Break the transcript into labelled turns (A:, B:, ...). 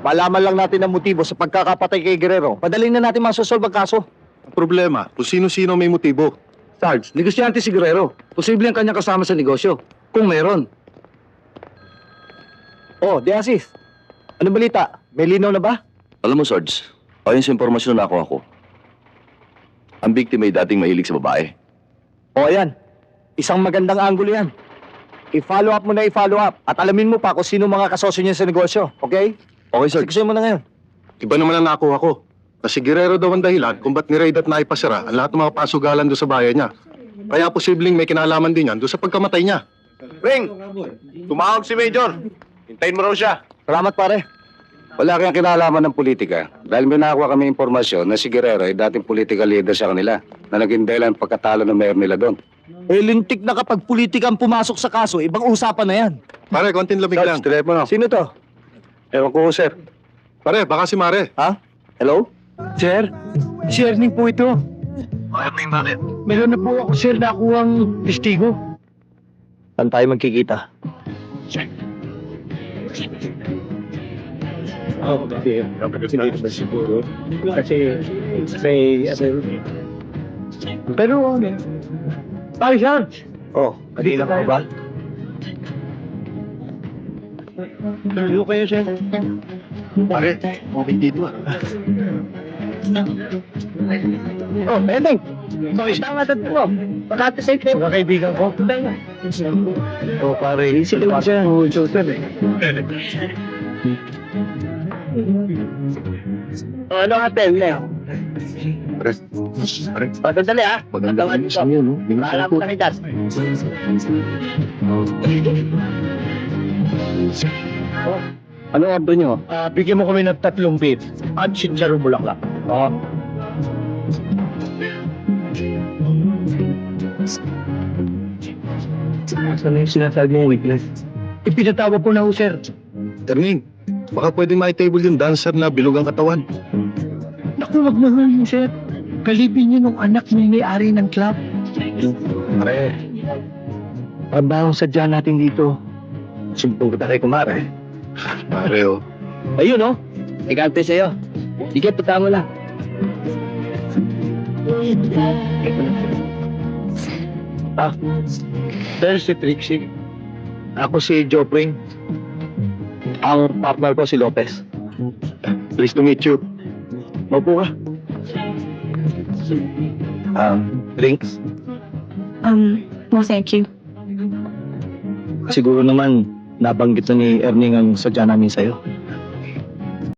A: Malaman lang natin ang motibo sa pagkakapatay kay Guerrero. Padaling na natin masosolve ang kaso.
B: Ang problema, kung sino-sino may motibo.
C: Sarge, negosyante si Guerrero. Posible ang kanyang kasama sa negosyo. Kung meron.
A: Oh, De Asis. Anong balita? May linaw na ba?
D: Alam mo, Sarge, ayon sa impormasyon na nakuha ko, ang biktima ay dating mahilig sa babae.
A: O, ayan. Isang magandang angulo yan. I-follow up mo na i-follow up. At alamin mo pa kung sino mga kasosyo niya sa negosyo. Okay?
D: Okay, Sarge.
A: Siksuin mo na ngayon.
B: Iba naman ang nakuha ko. Kasi Guerrero daw ang dahilan kung ba't ni-raid at naipasara ang lahat ng mga pasugalan doon sa bayan niya. Kaya posibleng may kinalaman din yan doon sa pagkamatay niya.
E: Ring! Tumawag si Major. Hintayin mo raw siya.
A: Salamat, pare.
C: Wala kayang kinalaman ng politika. Dahil may nakakuha kami impormasyon na si Guerrero ay dating political leader sa kanila na naging dahilan pagkatalo ng mayor nila doon.
A: Eh, lintik na kapag politika ang pumasok sa kaso, ibang usapan na yan.
B: Pare, konting lamig lang.
C: telepono.
A: Sino to?
C: Ewan ko, sir.
B: Pare, baka si Mare.
A: Ha? Hello?
F: Sir, si Erning po ito. Meron na po ako, sir, nakuhang testigo.
A: Saan tayo magkikita?
F: Oh, kasi hindi ba siguro? Kasi may... Pero, Pare Sarge!
A: Oh, kanina ka ba?
F: Tuloy kayo, sir.
B: Pare, okay dito ah.
F: Oh, Erning! Tama tatlo mo. Pakati sa ito. Mga kaibigan ko.
A: Oh, pare.
F: Sila siya. Sir eh. Ano atin, Leo?
B: Pare,
F: Dali ah.
B: maganda ang isang yun, no?
F: Paalam ko na kitas.
C: Ano order nyo?
F: Bigyan mo kami ng 3 beef at sinjaro bulaklak. Oo.
A: Saan na yung sinasabi mong weakness?
F: Ipinatawag ko na ho, sir.
B: Erning, baka pwedeng ma-table yung dancer na bilog ang katawan.
F: Naku, wag naman, sir. Kalibin niyo nung anak ni may-ari ng club.
A: Pare, pabahong sadya natin dito. Sumpong kita kay kumare.
B: Pare, oh.
A: Ayun, oh. Ikante sa'yo. Sige, puta mo lang. Ah, there's si Trixie. Ako si Jopring. Ang partner ko si Lopez.
B: Pleased to meet you.
A: Maupo ka. Drinks?
G: No thank you.
A: Siguro naman nabanggit na ni Erning ang sadya namin sa'yo.